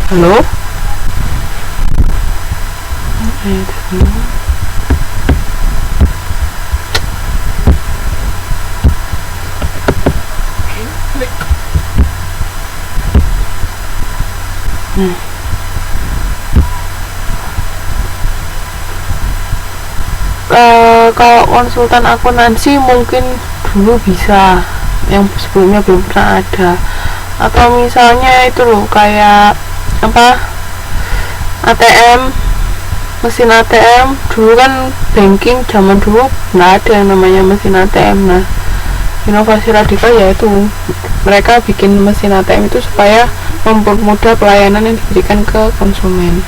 Halo? Kalau konsultan akuntansi mungkin dulu bisa, yang sebelumnya belum pernah ada. Atau misalnya itu loh, kayak apa, ATM, mesin ATM dulu kan, banking zaman dulu nggak ada yang namanya mesin ATM. Nah, inovasi radikal yaitu mereka bikin mesin ATM itu supaya mempermudah pelayanan yang diberikan ke konsumen.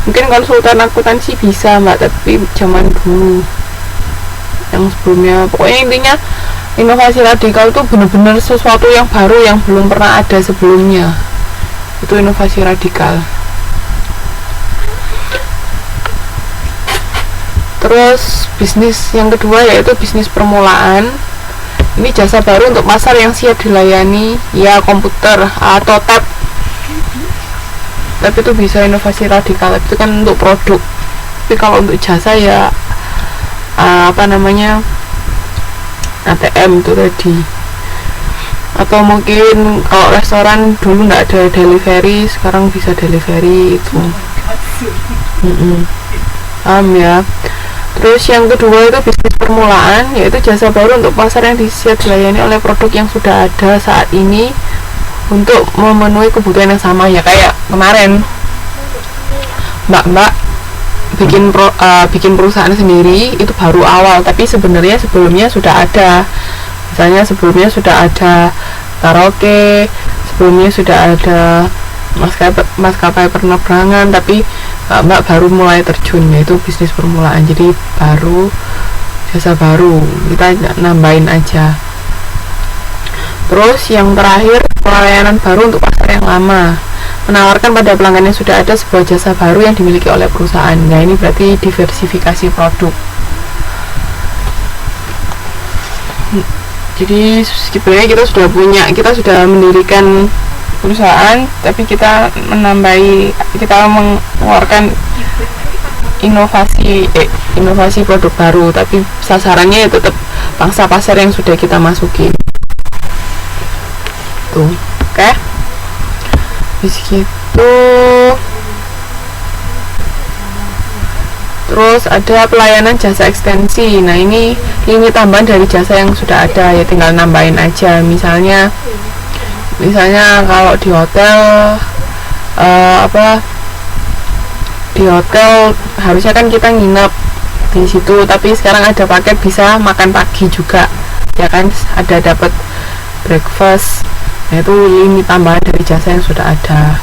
Mungkin konsultan akuntansi bisa mbak, tapi zaman dulu yang sebelumnya, pokoknya intinya inovasi radikal itu benar-benar sesuatu yang baru yang belum pernah ada sebelumnya. Itu inovasi radikal. Terus bisnis yang kedua yaitu bisnis permulaan. Ini jasa baru untuk pasar yang siap dilayani, ya komputer atau tab. Tapi itu bisa inovasi radikal, itu kan untuk produk. Tapi kalau untuk jasa ya ATM itu tadi. Atau mungkin kalau restoran dulu nggak ada delivery, sekarang bisa delivery itu. Paham ya. Terus yang kedua itu bisnis permulaan, yaitu jasa baru untuk pasar yang siap dilayani oleh produk yang sudah ada saat ini untuk memenuhi kebutuhan yang sama. Ya kayak kemarin mbak bikin perusahaan sendiri, itu baru awal, tapi sebenarnya sebelumnya sudah ada. Misalnya sebelumnya sudah ada karaoke, sebelumnya sudah ada maskapai penerbangan, tapi mbak baru mulai terjun, yaitu bisnis permulaan. Jadi baru, jasa baru, kita nambahin aja. Terus yang terakhir, pelayanan baru untuk pasar yang lama, menawarkan pada pelanggan yang sudah ada sebuah jasa baru yang dimiliki oleh perusahaan. Nah ini berarti diversifikasi produk. Jadi sebenarnya kita sudah mendirikan perusahaan, tapi kita mengeluarkan inovasi produk baru, tapi sasarannya ya tetap pangsa pasar yang sudah kita masukin. Tuh, oke. Begitu. Terus ada pelayanan jasa ekstensi. Nah ini lini tambahan dari jasa yang sudah ada, ya tinggal nambahin aja. Misalnya kalau di hotel di hotel harusnya kan kita nginep di situ, tapi sekarang ada paket bisa makan pagi juga, ya kan, ada dapat breakfast. Nah itu lini tambahan dari jasa yang sudah ada.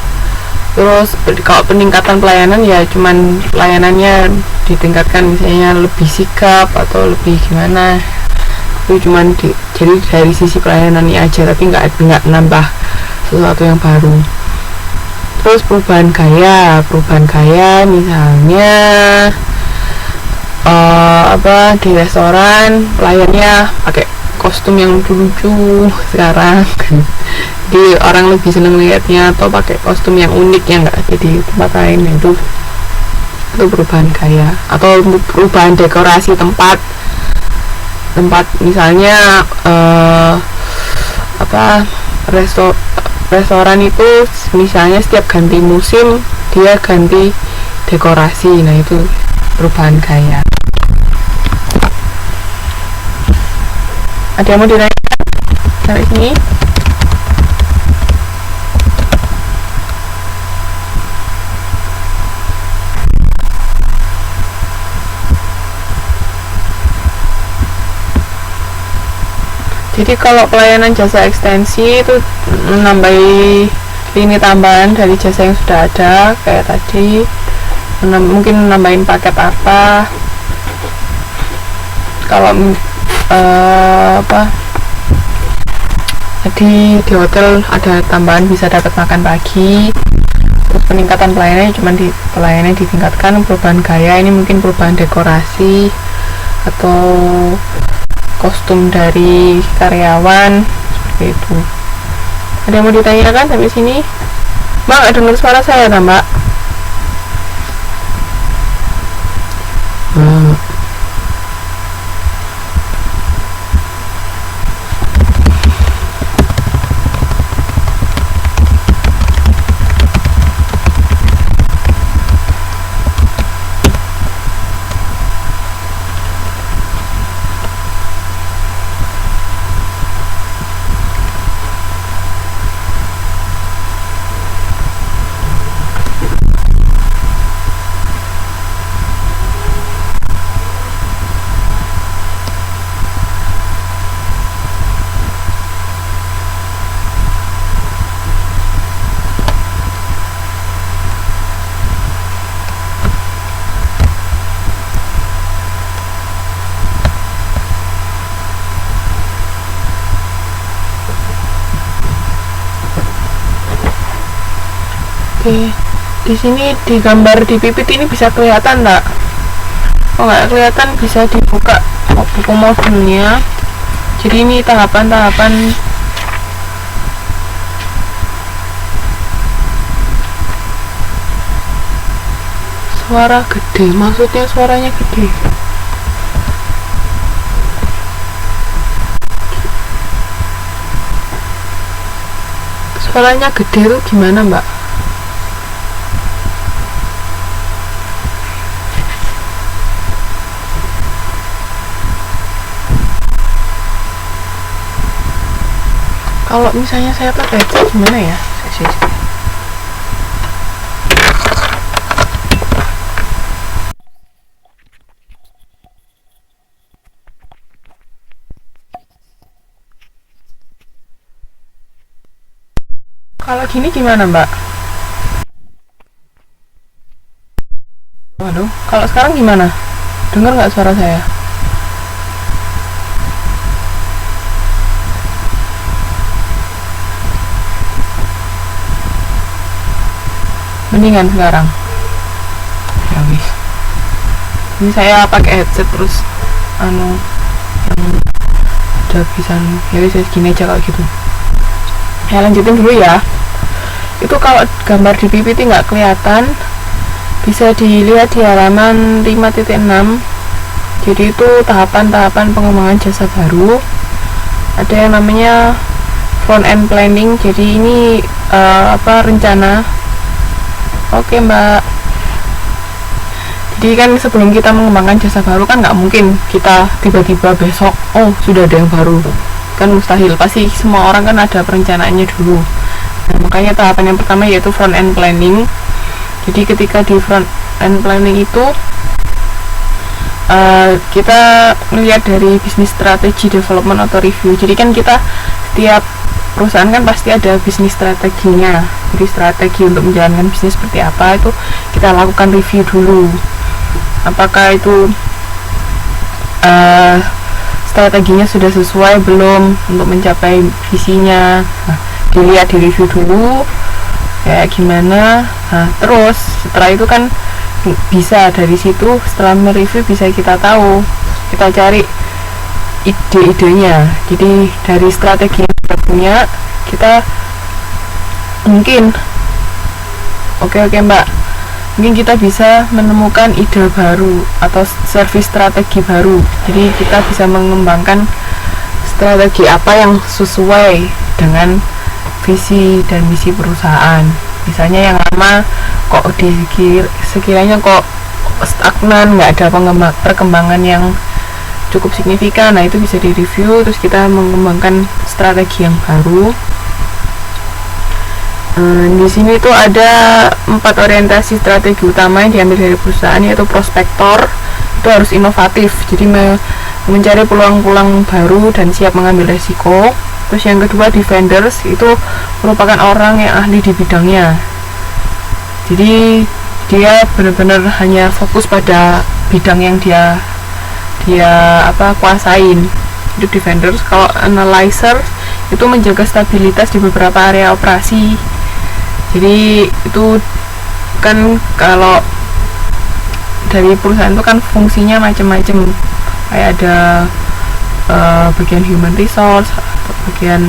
Terus kalau peningkatan pelayanan ya cuman pelayanannya ditingkatkan, misalnya lebih sigap atau lebih gimana, itu cuman jadi dari sisi pelayanannya aja, tapi nggak nambah sesuatu yang baru. Terus perubahan gaya misalnya di restoran pelayannya pakai kostum yang lucu-lucu sekarang. Jadi orang lebih seneng lihatnya, atau pakai kostum yang unik yang nggak ada di tempat lain. Itu perubahan gaya. Atau perubahan dekorasi tempat misalnya restoran itu misalnya setiap ganti musim dia ganti dekorasi. Nah itu perubahan gaya. Ada yang mau ditanyakan sampai sini? Jadi kalau pelayanan jasa ekstensi itu menambahi lini tambahan dari jasa yang sudah ada, kayak tadi mungkin nambahin paket apa. Kalau tadi di hotel ada tambahan bisa dapat makan pagi. Terus peningkatan pelayanannya pelayanannya ditingkatkan. Perubahan gaya ini mungkin perubahan dekorasi atau kostum dari karyawan, seperti itu. Ada yang mau ditanyakan sampai sini? Mbak nggak dengar suara saya nah, Mbak? Oke, di sini di gambar di pipit ini bisa kelihatan nggak? Oh nggak kelihatan, bisa dibuka buku modulnya. Jadi ini tahapan-tahapan suara gede, maksudnya suaranya gede. Suaranya gede tuh gimana, Mbak? Kalau misalnya saya pakai headset gimana ya? Kalau gini gimana, Mbak? Waduh, kalau sekarang gimana? Dengar nggak suara saya? Mendingan sekarang. Ya wis. Ini saya pakai headset terus yang udah bisa ya wis gini aja kalau gitu. Ya lanjutin dulu ya. Itu kalau gambar di PPT nggak kelihatan, bisa dilihat di halaman 5.6. Jadi itu tahapan-tahapan pengembangan jasa baru. Ada yang namanya front end planning. Jadi ini rencana. Oke, Mbak. Jadi kan sebelum kita mengembangkan jasa baru kan nggak mungkin kita tiba-tiba besok sudah ada yang baru, kan mustahil. Pasti semua orang kan ada perencanaannya dulu. Nah, makanya tahapan yang pertama yaitu front end planning. Jadi ketika di front end planning itu kita melihat dari bisnis strategi development atau review. Jadi kan kita setiap perusahaan kan pasti ada bisnis strateginya. Jadi strategi untuk menjalankan bisnis seperti apa itu kita lakukan review dulu. Apakah itu strateginya sudah sesuai belum untuk mencapai visinya. Nah, dilihat di review dulu kayak gimana. Nah, terus setelah itu kan bisa dari situ, setelah mereview bisa kita tahu, kita cari ide-idenya. Jadi dari strategi yang kita punya, kita mungkin oke Mbak, mungkin kita bisa menemukan ide baru atau service strategi baru. Jadi kita bisa mengembangkan strategi apa yang sesuai dengan visi dan misi perusahaan. Misalnya yang lama kok sekiranya kok stagnan, nggak ada perkembangan yang cukup signifikan. Nah, itu bisa direview, terus kita mengembangkan strategi yang baru. Di sini tuh ada 4 orientasi strategi utama yang diambil dari perusahaan, yaitu prospektor itu harus inovatif, jadi mencari peluang-peluang baru dan siap mengambil resiko. Terus yang kedua, defenders itu merupakan orang yang ahli di bidangnya, jadi dia benar-benar hanya fokus pada bidang yang dia kuasain. Itu defenders. Kalau analyzer itu menjaga stabilitas di beberapa area operasi. Jadi itu kan kalau dari perusahaan itu kan fungsinya macam-macam, kayak ada bagian human resource, bagian